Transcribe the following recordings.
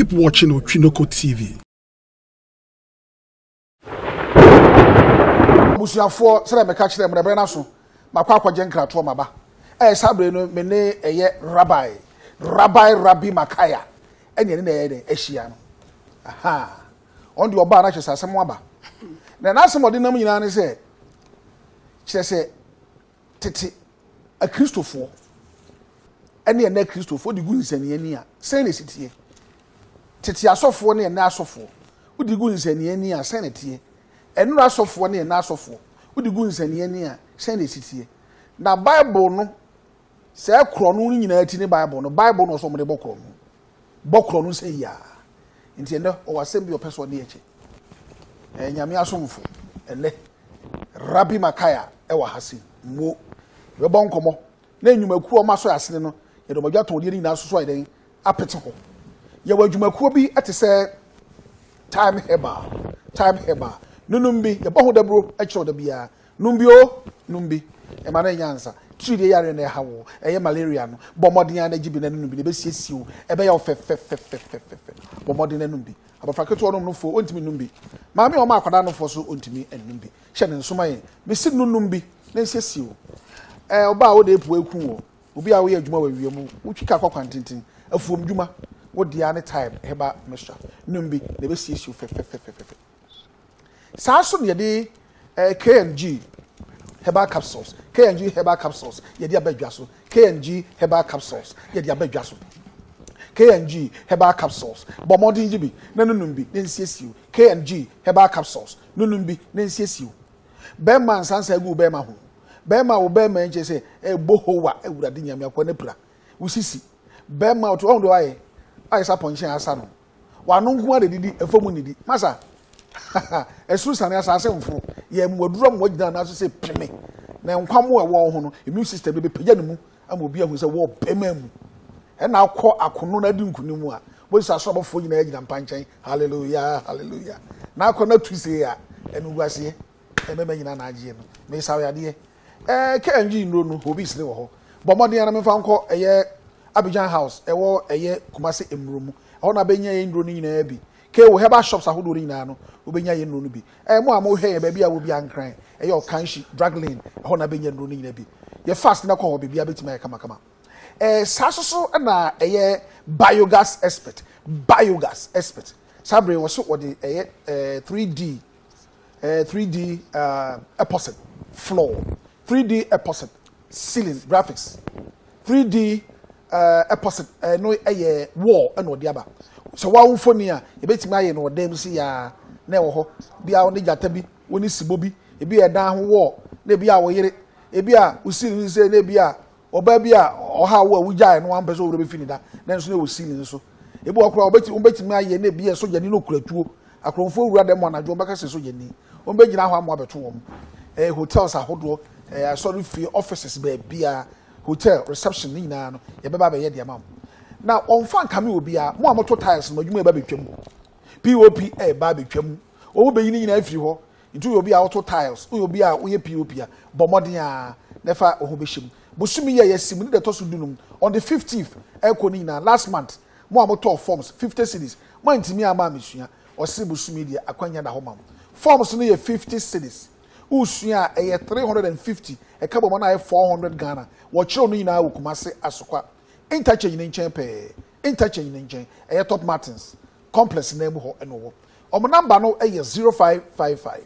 Keep watching Ochinoco TV. Busuafo sere me ka kire me bre na so makwa akwaje nkrato maba sabre no me ne eye rabbi makaya ene ne eye ehia no aha on de oba na hwese asem aba na asem ode nam nyina ne se kire se tete a kristofo ene na kristofo de gu nsani ani a sen ne sitie tete asofo ne na asofo udi gu nsani ani a sen ne tie enu asofo ne na asofo udi gu nsani ani a sen ne sitie na bible no se kro no nyina ati ne bible no so mo de bokro no se ya nti ene o wasem bi o person de eche nyame asomfo ene rabbi makaya e wa hasi mo we bon komo na enyumaku o maso asene no ye do madwa ton de ni na soso iden apete ho ye wa dwumaku bi atese time heba nunumbi ye bo ho dabro e kiro da bia numbi e ma na nyansa tiri yare na hawo eye malaria no bomodin na gibi na numbi be siesiu e be ya fe bomodin na numbi abafraketo no fo ontimi numbi ma me o ma akwada no fo so ontimi numbi hye ne nsoma ye be si numbi na siesiu oba wo de epu eku wo obi a wo ye adwuma wa wiemu wutwika kwakwantintin afuom dwuma wo dia ne time heba mixture numbi na be siesiu fe sa so ne de KNG herbal capsules KNG herbal capsules ye dia badwa so KNG herbal capsules ye dia badwa so KNG herbal capsules bomodin jibi na nunumbi na nsiesiu KNG herbal capsules nunumbi na nsiesiu bema sansa gu bema ho bema wo bema nche se bohowa ewurade nyame akwa na pira usisi bema oto ondo aye sa ponchen asa no wanu nko ade didi efomu nidi masa esu sane asase mfo ye mwaduro mwagina na so se peme na nkwamo ewo ho no immune system be pagya ne mu ama obi ahu se wo pema mu e na akọ akono na di nkunimu a bo isa so abofo nyina agina mpanchen hallelujah na akọ na tuse ya enu guase emema nyina na agye no me sawe ade KNG nro no obi sire wo ho bomode ya na memfa nko eye Abidjan house ewo eye Kumasi emrumu ho na benya ye nro ni nyina bi ke wo heba shops ahodo nyina no obenya ye nro no bi mo amo hwe ye ba bia wo bi ankran eye Okanshi drug lane ho na benya nro no nyina bi ye fast na ko ho bia betima ye kama sasoso na eye biogas expert sabre wo so wode eye 3D epoxy floor 3D epoxy ceiling graphics 3D epoxy no eye wall and odi aba so wa wonfoni a e betima aye no dem si ya na wo ho bia oni jata bi woni sibo bi e bi eda ho wall na bia wo yire e bia usiri se na bia oba bia oha wo awuja no wan peso wo be fini da na nso na wo sili so e bi okura obetima aye na bia so jani no kuratuo akronfo wura dem anajo baka se so jani o be gina ho amo abeto wo hotels ahodo sorry free offices be bia hotel reception ni na no ye be ba be ye de am na on fan kame obi a mo amoto tiles no adwuma e ba betwam POP ba betwam o be yin nyina afiri ho ntu obi a auto tiles obi a wo ye POP a bomodin a nefa o ho be hyem busumi ye yesim ni de to so dunum on the 15th ekoni na last month mo amoto forms 50 cities mo antimi ama mesua o se busumi de akwanya da ho mam forms no ye 50 cities usua e 350 e ka bomo na 400 Ghana wo kiro no nyina wo Kumasi asokwa interchange ni nchen pe interchange ni nchen e Top Martins complex na mu ho eno wo omo number no e 0555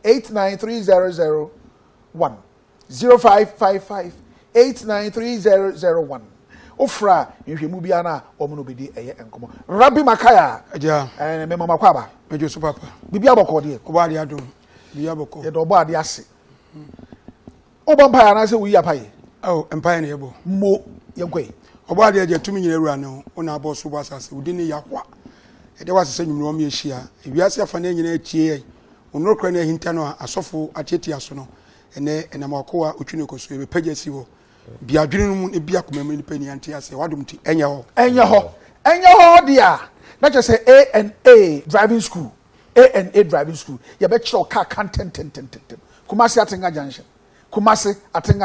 893001 0555 893001 ofra nhwemu bia na omo no bedi eye enkomo Rabbi Makaya aja me mama kwaba mejo so papa bibi aboko de ko ba de adom bi aboko ye do bo ade ase obo mpa na se wi apaye empire na yebo mo ye kwai obo ade aja tumi nyina wura no ona abo so bo asase udi ne yakwa e de wasese nyumno o me ehia ewiase afa na nyina atie onokra na hinta no asofo atete aso no ene enamakoa otwine so ebe pagasi wo bia dwene no mu e bia komam ni pani ante ase wadom ti enya ho dia na je say ANA driving school ye be chiro car content Kumasi Atenga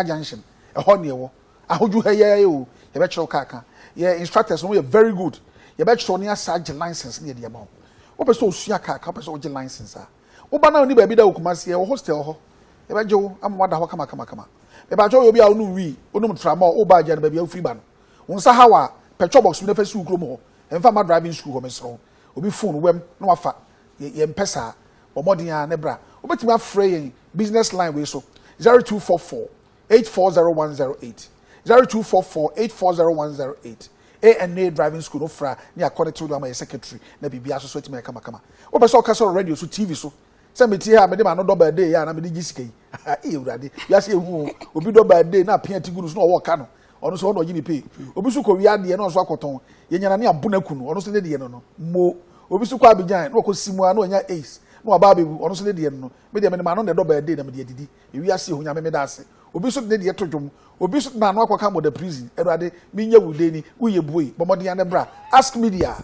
Junction e ho ne wo ahoju heye o ye be chiro car ye instructors no ye very good ye be chro ne asage license ne de ma ho wo be so osua ka ka be so oje license a wo ba na oni ba bi da okumase wo hostel ho ye be jo amwa da ho kama e ba jo obi a onu wi onum trama o ba je na ba bi afri ba no wonsa hawa petrol box me fa su kro mo ho emfa ma driving school ho mesro obi phone wem na wafa ye mpesa omodin a ne bra obetimi afre yen business line we so 0244 840108 0244840108 A&A driving school no fra ni according to my secretary na bibia so timi kama wo be so ka so radio so TV so se meti ha me de ma no double day ya na me de gisika yi ewurade ya se ehu obi double day na pia tiguru so no wo ka no ono so no gini pay obi so ko wi ade no so akoton ye nyana ne abona kunu ono so ne de no mo obi so ko abijan no ko simu a no nya ace no aba bebu ono so ne de no me de me ma no ne double day na me de didi ewi ase ehu nya me da ase obi so ne de to dwom obi so na no akwaka mo the prison ewurade me nya wude ni uye boy bomodi ane bra ask media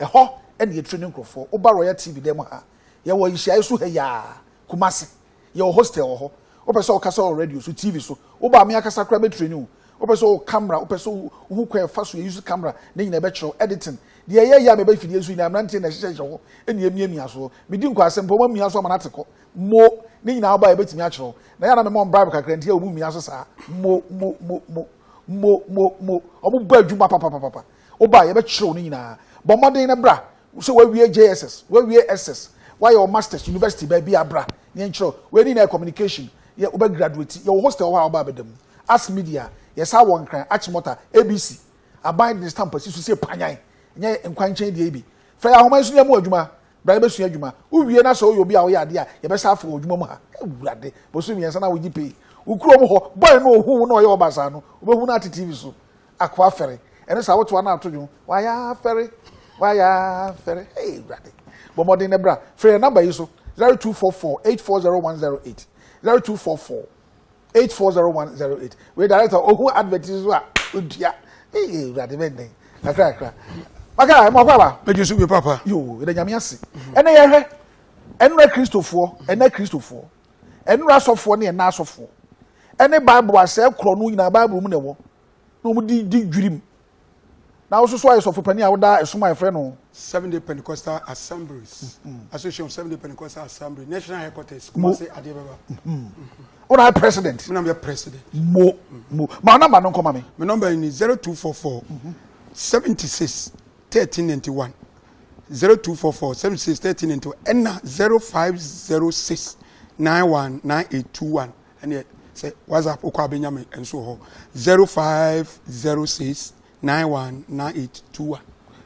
eho ene ye training crofo oba royal TV dem ha ye wo yishia so ha ya kumase ye hostel ho opeso okasa radio so TV so oba me akasa kra be training opeso camera opeso hu kwa fa so use camera ne nyina be chiro editing de ye ya me be fidie so nyina mrante na hyehyɛ ho ene emiamia so me di nkwa asem po mamia so manateko mo ne nyina oba ye betimi a chiro na ya na me mon bribe kakra ntia obu mia so saa mo obu ba adwuma papa oba ye be chiro ne nyina bomodin na bra so we wie JSS we wie SS why your masters university ba bi abra ne chiro we ni na communication ye oba graduate ye hostel wa oba bedam as media yes I won cry Achimota ABC abide this stamp so say panyan nye nkwanchen de ebi fra ya homa sunu mu adwuma bra be sunu adwuma uwie na so obi a wo ya ade a ye be sa afo adwuma mu ha ewurade bo so miensa na wo gipe ukuro mu ho boy no ohu no ye obasa no obehu na TV so akwa fere ene sa woto na atodwo wa ya fere hey ewurade bo modern ne bra fra number yi so 0244 840108 0244 840108 we director ohu advertise wa odia eh rade bende akra maka mo papa meju bi papa yo ede nyame ase ene ye hwe enura kristofo enura asofo ne na asofo ene bible ase kro no nyina bible mu ne wo no mu di dwirim na wo so ayesofo pani a wo da esoma efre no 7-day Pentecostal Assemblies Association of 7-day Pentecostal Assembly National Headquarters Kumasi Adebaba Ona president. Me number president. Mo. My number no come me. My number is 0244 76 1391. 0244 76 1391. And 0506 919821. And yet say WhatsApp okwa benyame and so ho 0506 919821.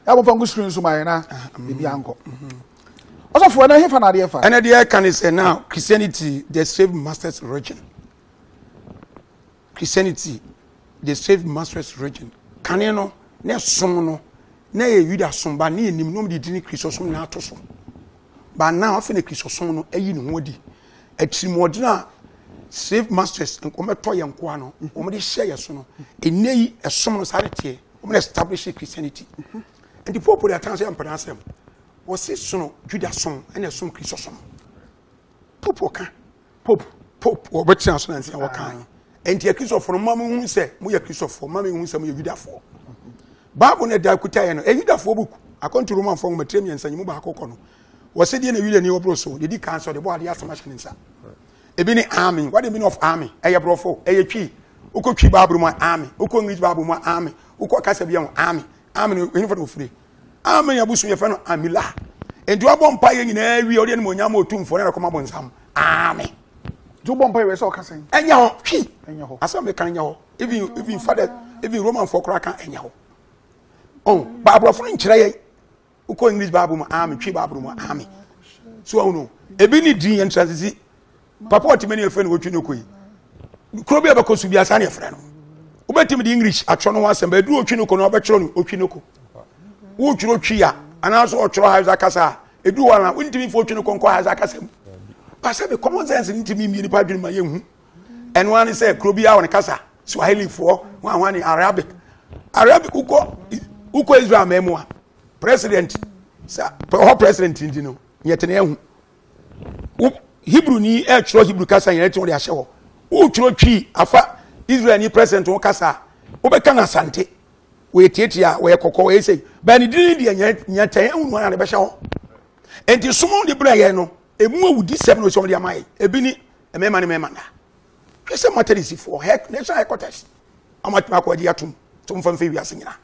Ya mo fangu screen so my na bibi anko. Also for na hefa na de fa. And the can say now Christianity the saved masters religion. Christianity the saved masters religion. Can you know na som no na ye yuda som ba na enim no de dini Christosom na atoso. Ba now afa na Christosom no ayi ne ho di. Atrimodina saved masters enkometo ye nko ano. Omo de share ye so no. Enei esom no sare tie. Omo establish Christianity. And the people that answer and pronounce them. Was it so Judason and a son Christosom? Pope, or better answer and say, what kind? And the Christopher from Mamma who say, we are Christopher, Mammy who say, you da for. Babu ne da kutayano, a Yuda for book, according to Roman form materials and Muba Cocono. Was it in a Yuda Neo Broso, the Dick answer the body as a machine inside. A bini army, what do you mean of army? A brofo, a chi, Uko Babu my army, Uko Rich Babu my army, Uko Casabian army in front of free. Army abusu ye fano amila enti wabon paye nyina wi ode no nyama otum fo na rekoma bonsam army do bon paye we so kasen enya ho hwi enya ho asam be kan enya ho even father even Roman for kra kan enya ho oh babro fo nkire ye uko English Bible mu army twi Bible mu army so no ebi ni din en transition papa otimani e fano wotwi no koyi kro bi abakosu bi asa na e fra no ubetimi di English atwo no wasem ba du otwi no ko no obekiro no otwi no ko wo twiro twia anaso otwiro haza kasa edu wala wintimi fo twino konko haza kasa pasa be common sense ntimi mi nipa dwuma yehu enwa ni say krobia won kasa Swahili fo wan ni Arabic uko Israel memua president sa ho president ndino yetene ehu Hebrew ni e twiro Hebrew kasa yete won de ahye ho wo twiro twi afa Israel ni president won kasa wo be kana sante we tietia we kokko we say ba ne din de nya tan unu na be hye ho enti somo de bra ye no emu awudi 7 no so de amai ebi ni emema ne mema na kwese materisi for heck national headquarters amatuma ko di atum tum fam fe wiase nyina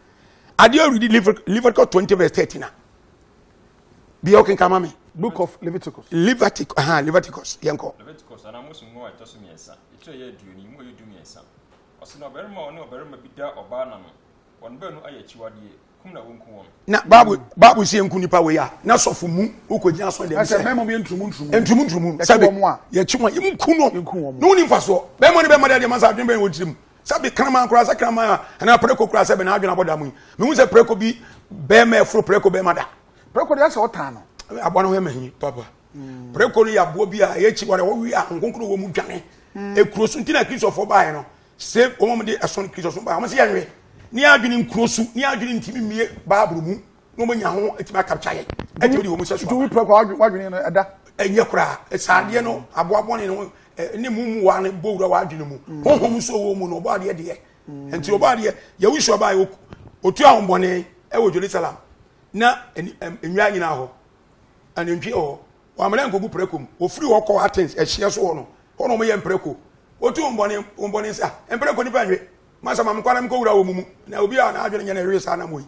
ade already Leviticus 20 verse 13 na bi o ken kama me book of Leviticus Leviticus yenko Leviticus ana musu ngo atoso miensa ito ye duoni mo ye du miensa osina oberima ono oberima bida oba na no won ba nu aye chiwade kum na wonku won na babu sie nku nipa we ya na sofo mu ukogina so dem se memo me ntumu sabe ye chiwa ye nku no no ni mfaso be mo ni be mo de mansa adwen be wotirim sabe krama nkura sa krama na preko kura sabe na adwen aboda mu me hu se preko bi be ma efro preko be mada preko de ase otan no abo no he mahi papa preko no ya bo bi a ye chiwa wo wi a nkonkro wo mu dwane ekuro so ntina Christopher bae no save o mo de ason Christopher bae o mo se yanwe ni adwene nkrosu ni adwene ntimi mie baabru mu no mo nya ho etima capture ye ati wo mu se so do we preko adwene no eda enye kura saade no aboabo ne no ni mumu wa ne bowura wa adwene mu honhom so wo mu no oba de de enti oba de ye wisu bae otu ahombone e wo Jerusalem na enwa nyina ho anentwi o wa mele nkogu prekom ofiri wo ko Athens e hye so no hono mo ye preko otu ombone sa empreko ni panwe masa mam kwana mko wura wo mumu na obi a na adwene nya na rewe sa na moyi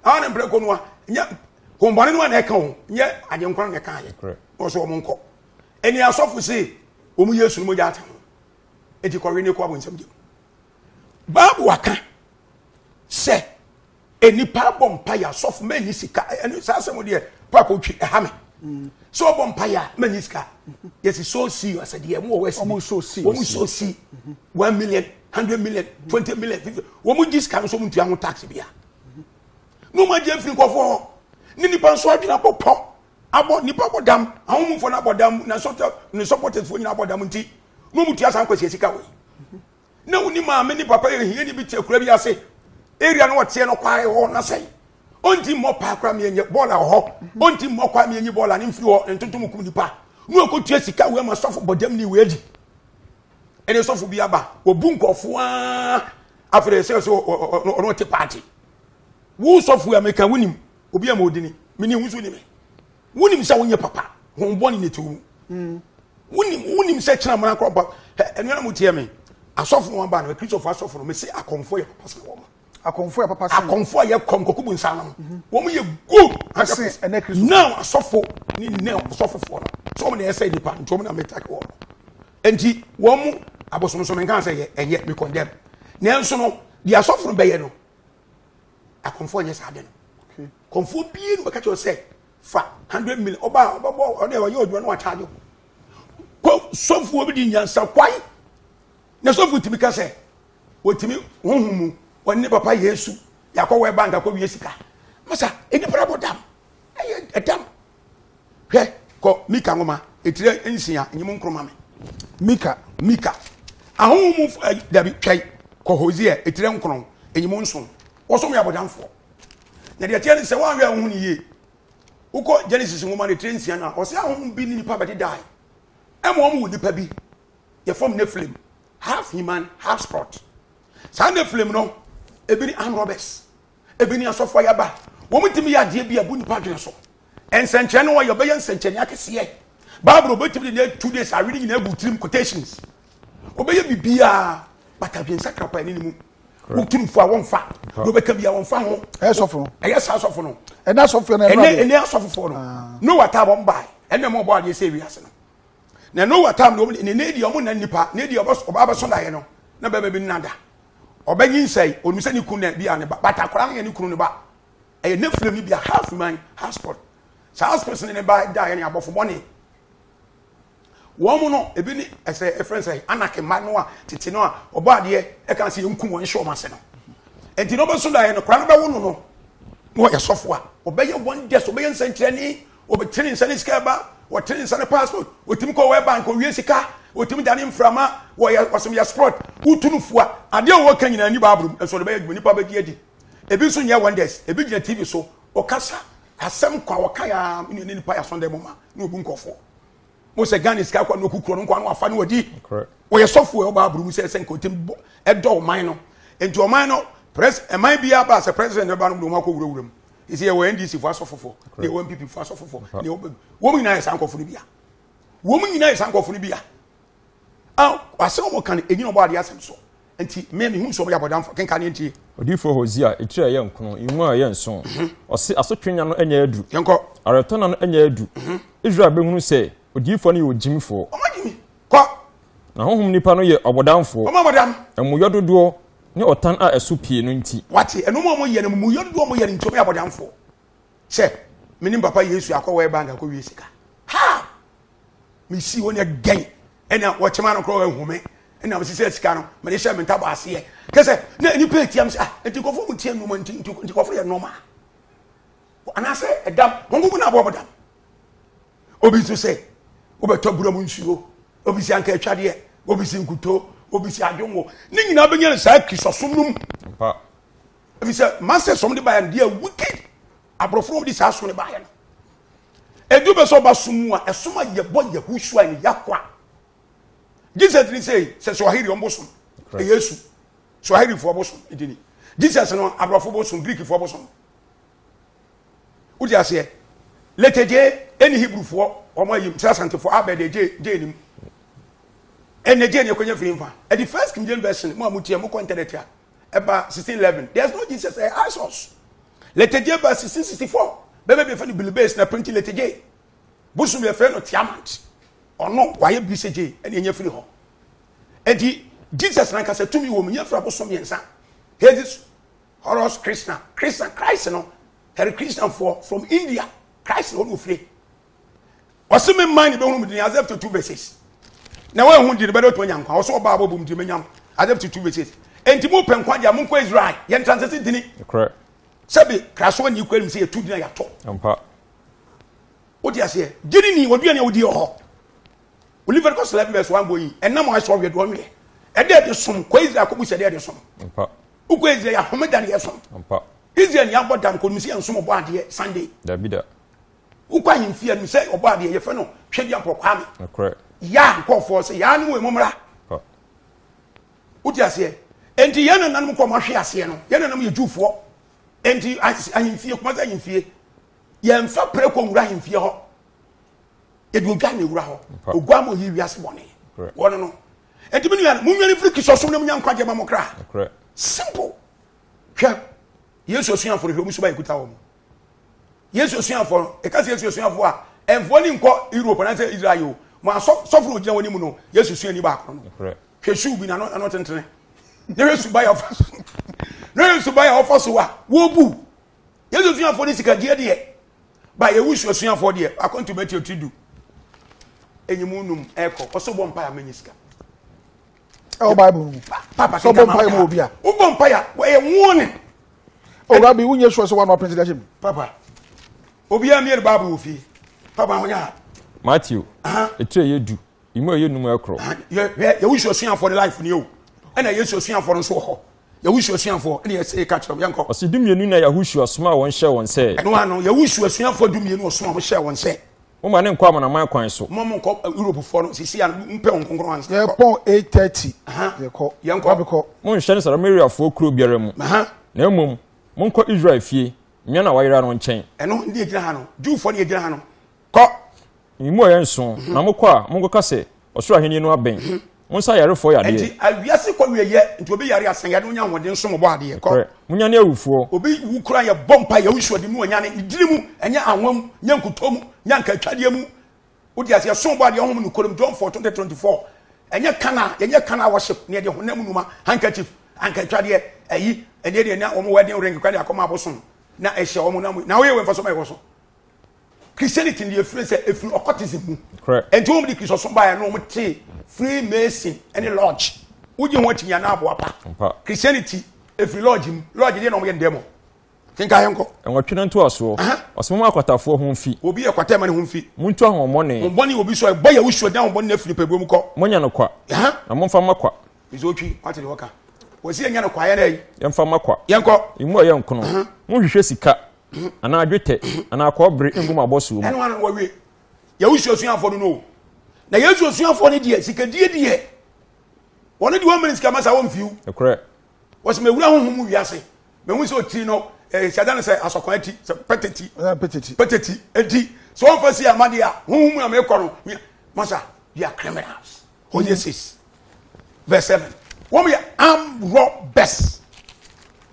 a na mpreko no nya hombane no na eka ho nye ajenkwan na ka ye oso mo nko eni asofu se omu Yesu no mo jata ho enti ko rene ko abonsam je babu waka se eni pa bompa ya asofu mani sika eni sa asemo de papa otwi ehame so bompa ya mani sika yes so serious de mo wesi almost so serious 1 million 100 million 20 million 50 wo mu gis kan so mu tua ho tax bia no ma je firi kofo ni nipa so adwena popo abo nipa bodam ahom fo na bodam na supporters fo nyina bodam nti no mu tua san kwasi sika we na woni ma me ni papa ye hie ni bi te kura bi ase area no wote no kwae ho na sai onti mo pa kra me nye bola ho onti mo kwa me nye bola ni mfiri ho ntontom kum nipa no akotua sika we ma sofo bodam ni we adi ene sofo bi aba obu nkofo afere se ono te party wo sofo America wonim obi am odini meni huzu ni me wonim se wonye papa honboni ne tu wonim se kina mana kropa enu na mutie me asofo no aba na Christopher asofo no me se akonfo ye papa se wo akonfo ya papa se akonfo ye konkokubu nsa no wo mu ye go ase ene Christopher now asofo ni ne asofo fo no so mo na say nipa ntom na metake wo enti wo mu abosom so menkan say enye me condemn nenso no di asofo be ye no akonfo nye sa de no okay konfo bie no ka cho say fa 100 million oba o de wa ye odwo no wa charge ko sofo obi di nyansa kwai na sofo timi ka say wotimi honhumu woni papa Yesu yakọ we bank akọ wie sika masa eni parabodam edam he ko mika ngoma etire ensia enyim nkroma me mika ahomu dabi twai ko Hosea etire nkron enyim nson wosom ya bodamfo na de tie se wan we ahun ye uko Genesis ngoma ne etire nsia na o se ahun bi ni nipa bedi dai emo mu nipa bi ye form Nephilim half human half spirit sa Nephilim no ebini Anrobes ebini asofo yaba wo mutimi ya de bia bu nipa dwen so ensenche no yo be ensenche ne akese Bible obetimi de 2 days are reading in able trim quotations obeye bibia batabien sakrapa ni mu wutum fu awon fa do be ka bia won fa ho esofo asofo no ena asofo na ene asofo no no wata bom bai ene mo bo ade se wiase no na no wata no ne ne di omo na nipa ne di obo ba so da ye no na be bi nada obanyin say onuse ni kun na bia ne ba batakora ne ni kun ne ba e Nephilim ni bia half man half sport sa half person ne ba da ye ne abofo bone wo mu no ebi ni ese e friend say anake ma no a tete no a obo ade e kan say nku won show ma se no enti no be so da ye no kora no be wo no no ya sofo a obeye one day so obeye nsankyere ni obetini nsane sika ba wotini nsane passport otimi ko we bank o wie sika otimi dane mframa wo ya wasem ya sport utunufua ade wo kan nyina ni babrum enso be yadwuni pa bagi adi ebi so nya one days ebi gina TV so okasa asem kwa wakaya ni nipa ya Sunday mama na obu nkofo mo se Ghana sika kwa no kukuro no kwa no afa no wadi wo ye sofo e babrum se nka otim edo man no enti o man no Am I be about as a president of Banum? Is here when NDC for so the MPP for so the woman is uncle for Libya. Woman is uncle for Libya. Oh, I saw what can anybody ask so. And maybe whom so about them for can Odi for Hosea, a chair young cono, you more young son. Or see a sucking on any edu. Yanko, a return on any edu. Israel Bemu say, Odi for you, Jimmy for. Now, whom Nipano ye or down for. Oh, madam, and Muyodo do no tan a soup no tea. What? And no more yen, Muyodo do more yen to me about down for. Say, meaning Papa used to call way bank and go use. Ha! Me see when you're gay, and now watch a man call woman. And now she says, Cano, Malaysia and Tabas here. Because you pay Tiams and to go for Tiam moment to go for your normal. And I say, a damn, one woman about them. Obi to say, Ober Tobramuncio, Obisi Anka Chadia, Obisi Kuto, Obisi Adongo, Ning Nabian Sakis or Sumum. If he said, Master, somebody by and dear wicked, I perform this house on the buyer. A duba so basumua, a summa ye boy, who swine Yakwa. Jesus didn't say, Swahili on Bosom, a Yesu, Swahili for Bosom, it didn't. Jesus no Abrafo Bosom, Greek for Bosom. Would you say, let a J, any Hebrew for, or my interessant for Abed J. And the J. Yokonya, at the first King James version, Mamutia Mukontenetia, about 1611. There's no Jesus, a Isos. Let a J by 1664. Baby, if you base na printing let a J. Bosom, your friend of Tiamant. Or no, why you BCJ and in your free home. And Jesus, like I said to me, woman, you're from some yensa. Here is Horus Krishna, Christ, no, Harry Christian from India, Christ, no free. What's the mind don't with the other to 2 verses? Now, I won't do the better to young, also Bible boom to me, I have to 2 verses. And to move Penquadia Munko is right, Yan transit didn't correct. Sabi, crash when you couldn't see a 2 dinner at all. What do you say? Didn't you what do you do? We live across 11 verse 1 going, and now I saw you 1 way. And there is some crazy, I could say there is some. Who crazy, I have done yes. Is there any other than could see on some body Sunday? There be that. Who can you fear me say, or body, your friend, shady up or come? Correct. Ya, call for say, Yan, Mumra. What do you say? And the Yan and Namukomashi, Siano, Yan and you do for. And I in fear, mother in fear. Yan for precon rain fear. It will get me raw. Oguamo he was money. One no. And to me, Mummy Flick is also young Quajamocra. Simple. Yes, you're seeing for the Musuba Kutao. Yes, you're seeing for a case you're seeing for, and one in Europe and I say Israel. My soft when you know, yes, you see any back. Keshu be not entering. There is to buy off. There is to buy off us. Wobu. Yes, you're seeing for this dear. By a wish you're seeing for dear. I come to bet you to do. Enyumunum echo also bompire meniska oh Bible papa so bompire mo bia o bompire we warning oh rabbi unye so one open president papa obi am here Bible fi papa honya Matthew etre yedu imo yenum ekro ye wish you see for the life ni o and ye so see for so ho ye wish you see for and ye say catch am yanko osidum yenu na Yahushua soma won share won say no ano ye wish you see for dum yenu soma won share won say Uma ne nkwa na man kwan so. Momo ko Europe for no sisi an mpe onkonkron ans. Ye pon 8:30. Ye ko. Ye nko. Mo nhye ne Samaria fo kuro biara mu. Na emom mo nko Israel fie. Nya na wayira no nchen. Eno ndi egira ha no. Jew for ne egira ha no. Ko. Imo ye nso. Na mo kwa mo go kase. Osoro aheni no aben. Mo nsa yare fo yade. Enti awiase kwa wiye nti obi yare asan yade onya hode nso mo bo ade ko. Mo nya ne awufo. Obi wu kura ye bompa ye wusu de mu onya ne idirimu enya anwam nya nkutom nya nkatwade mu. Odi ase so bo ade ohom no kolom John 4:20-24. Enya kana worship ne de honam numa handkerchief ankatwade ayi ene de na omo wedding ring kwa de akoma abosom na ehye omo na we mfa so mai woso. Christianity in the influence if occultism. Correct. And to whom the Christian by no Freemason any lodge. Would you want to na apa? Christianity if lodge dey no get demo. Think I uncle. And what twen to aso. Osmo akwatafo ho mfi. Obi akwata ma ne ho mfi. Muntu ahomone. Omboni obi so boy ya wusu dan omboni na fili pebom ko. Monya no kwa. Na momfa makwa. Izotwi wate de waka. Wosi enya no kwa ya na yi. Yemfa makwa. Yenko. Imu aye nkono. Mo hwehwe sika. Ana adwete ana akobre ngum aboso mu. Eno anu wawe. Ya wusu osuafo no. Na Yesu osuafo ne die sika die. Woni di 1 minute kama sa won fiu. Correct. was me wura honhom wiase me hu so ti no Shadan say asokwan ti petiti enti so on fa si amade a honhom na me kɔ no masa they are criminals. Hosea 6 verse 7 wọ́n yẹ armed robbers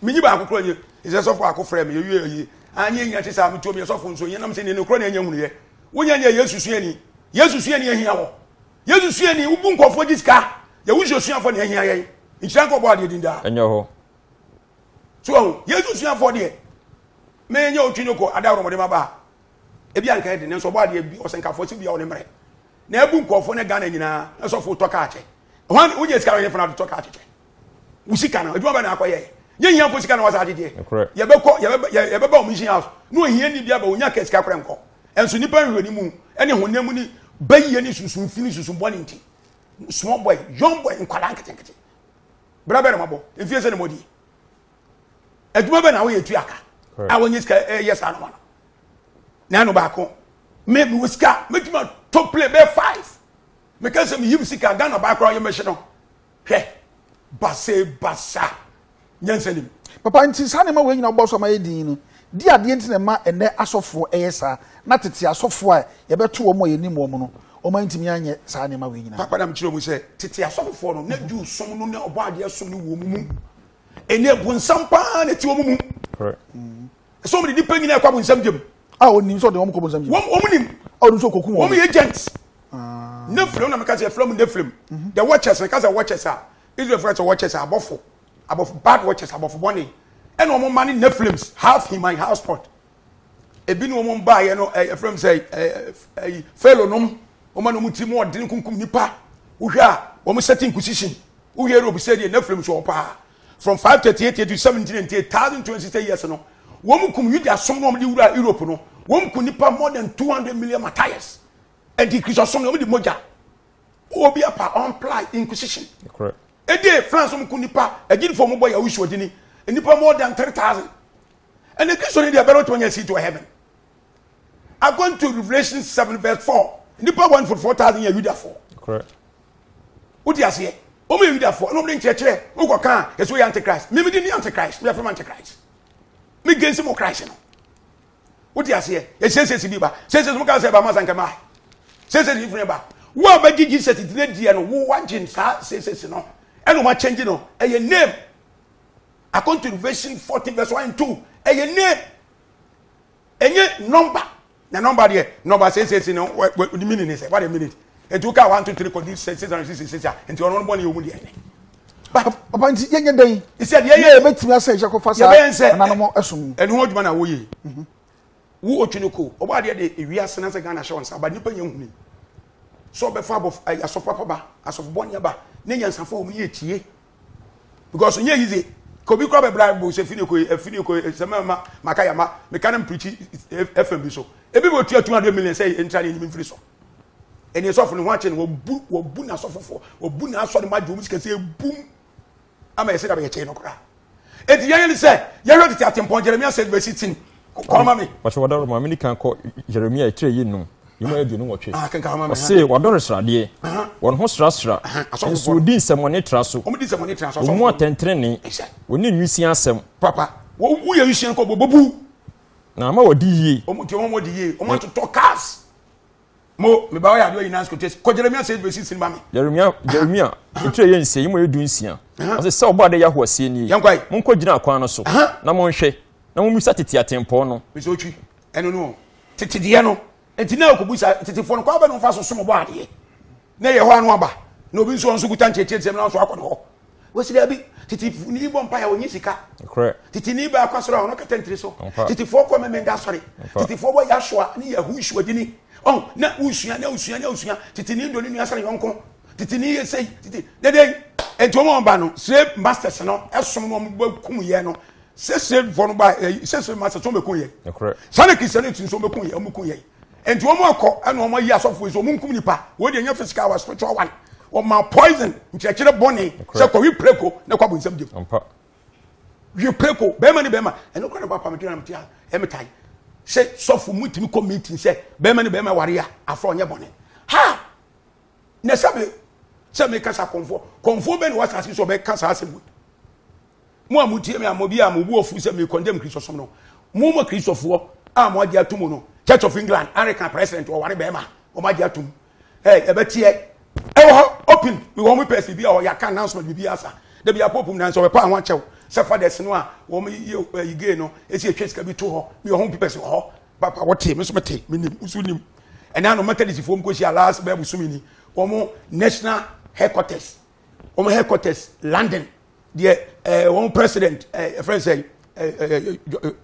mi yi ba akokoro nye ìṣe sọ́fọ̀ akofrẹ́ mi yẹ yẹ anyi nya ti sa mi tó mi sọ́fọ̀ nso yẹn nam se ne nokoro na enya hunu yẹ wonya ne Yesu suani ehia wo Yesu suani ubu nkofo jiska ya wujo suafo na ehia yẹ nkyira nkɔ bɔ ade din da enyo ho so Yesu suafo de me nya otwinoko ada romode maba ebi anka ede ne nso bɔ ade bi osenkafo si bia wo ne mre na ebu nkofo ne Ghana nyina sɔfo to ka ache wan unye sika yɛ fana to ka ache usika na adwuma ba na akɔyɛ nye hia fo sika na wasa agye ye be ba o mission house no hia ni bia ba onya ka sika kora nkɔ enso nipa hwani mu ene honam ni bayiye ni susun fini susun bɔ nti small boy young boy nkwala nketenkete bra bra mabo efie se ne modi adwuma ba na wo yɛ tu aka a wonye sika yes anoma na no ba ko me sika metuma to play be 5 because me yim sika Ghana ba kra yem hye no hwɛ basa nyansanim papa nti sa ne ma we nyina obo so ma yedin no di ade nti ne ma ene asofo eyesa na tete asofo a ye beto wo mo yenim wo mo no o ma ntimi anye sa ne ma we nyina papa na mchiro mu se tete asofo no na ju som no na obo ade som no wo mu ene bu nsam pa na ti wo mu correct so me di panyina kwa bu nsam jem onim so de wo mo ko bu nsam jem wo nim onim so koku wo mo agents ne film na me ka se film ne film the watchers na ka se watchers a Israel friends watchers abofo bad watchers abofo money and no money ne films half in my house pot ebi no mo ba ye no film say fellow no o ma no muti mo odin kunkum nipa wo hwe a wo mo setting position wo hwe rob say ne films wo pa from 538 to 1728 years no wo mo kum yuda som no mo di wura Europe no wo mo kum nipa more than 200 million Matthias and the Christian som no mo di moja obi apa on apply inquisition correct ede France mo kum nipa agin for mo boy ya wish odini nipa more than 30,000 and the Christian they are better to see to heaven according to Revelation 7 verse 4 nipa 144,000 ya yuda for correct what you say o me yuda for no me nchekere o ko kan yeso ya antichrist me di antichrist me from antichrist me gensi mo Christ no what you say e sense bi ba sense mo kan say ba masanka ma sense di free ba wo ba gigi set di die no wo wagin sa sense no e no ma change no e ye name according to Revelation 14 verse 1 and 2 e ye name enye number na number there number sense no what the meaning is what the meaning e do ka 1 2 3 code 666 enti ono no bo na yomu de papa nti yenye den e said ye betimi asa je ko fasa na no mo esum enu ho djuma na wo ye wo otwinoko oba de de ewiase na se Ghana shawon sa ba nipa nya huni so be fa bof asof papa ba asof bonia ba ne nyansafo mu ye tie because nye easy ko bi ko be bribe se fini ko se ma makaya ma me kan preach FM bi so e bi bo 200 million say entra ni mi free so eni so fo no ho ache no wo bu na so fofo wo bu na so de ma jo mu sika se bum ama ye se da be che no kra e di yan se ye ready to atempon Jeremiah said verse 16 ko ma me but what do me kan ko Jeremiah 3 yinu yimo edu no wotwe kan ka ma me say wadore srade won ho srasra so di nsɛmɔne tra so o mu di nsɛmɔne tra so o mu atentrene woni nwisi asɛm papa wo ye nwisi ko bobu na ma wodi yie o mu ti o mu di yie o mu to cars mo me ba wa ya do ina scotes ko Jeremiah say verse 16 ba me Jeremiah etre ye nsia yimo edu nsia o say sɛ obo ade ya ho asie ni mon ko gina akwan no so na mon hwɛ na mon musa tete atempɔ no me so twi eno no tete de no enti na okobusa tete fo no kwa ba no fa so so mo bo ade na ye ho anu aba na obi nso nso gutan cheche sem na nso akɔ ho wasi da bi tete ni bo mpa ya onyi sika correct tete ni ba akwasoro ono katentri so tete fo ko memenda sori tete fo bo ya hwa ni ya hu hwa dini oh na usua tete ni ndo ni asare yonko tete ni ye sei tete dede enti omo ba no slave masters no esom no mo kum ye no slave fo no ba slave masters so me kum ye correct sane christianity so me kum ye o me kum ye enti omo akọ ana omo yi asofo so omo kum nipa wo de nya physical wa spiritual one o ma poison nchekere boni se ko wi preko na kwa bonsam jem ampa wi preko be ma ni be ma eno kwa na papa me tena mtia emetai se sofu mutimi committee se be ma ni be ma ware ya afro onye boni ha na sabe se me kasa konfo be ni wasasi so be kasa asem mo amutie me amobi amobu ofu se me condemn Christosom no mo Christofo a mo ade atum no Church of England American president o ware be ma o ma ade atum e be tie open we want me person bi o ya kan announcement bi asa de bi apopum na so we pa anwa chew se fathers no a wo me yige no esi etweska bi to ho me ho person ho papa what me so mete me nim usu nim ena no methodist fo mko shi last be busumi ni wo national headquarters London the one president friend say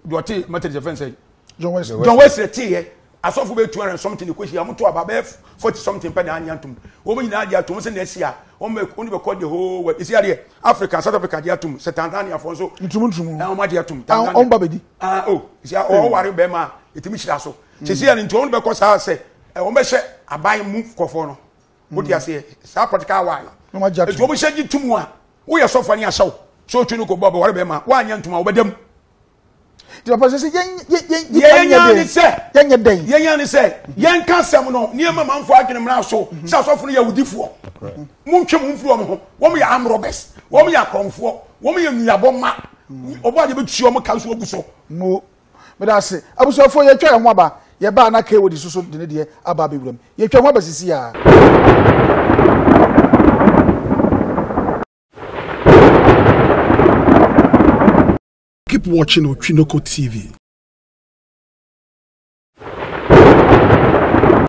what methodist friend say John Wesley tie asofo be 200 something the question am to about 40 something per an yantum wo me nyina dia atum se na sia wo me oni be call the whole world isia there Africa South Africa dia atum se Tanzania for so ntum na ma dia atum Tanzania on babedi isia o ware be ma etimi hira so se sia ni ntum oni be call sa se wo me hye aban mu kofo no wo dia se sa practical wa no ma dia atum wo me hye gitum a wo ye sofo ni asaw so tunu ko bobo ware be ma wa anya ntum a wo bedam ti papa se yen yen kan sem no niema manfo adwene mra so se asofo no ya wudifo muntwe mumfuro mo ho wo me ya amrobes wo me ya kromfo wo me ya nuabo ma obo ade betuo mo kan so obuso mo me da se abusofo ye twa ho aba ye ba na ka wodi soso de ne de aba bewuram ye twa ho aba sisi ya Keep watching Ochinoko TV.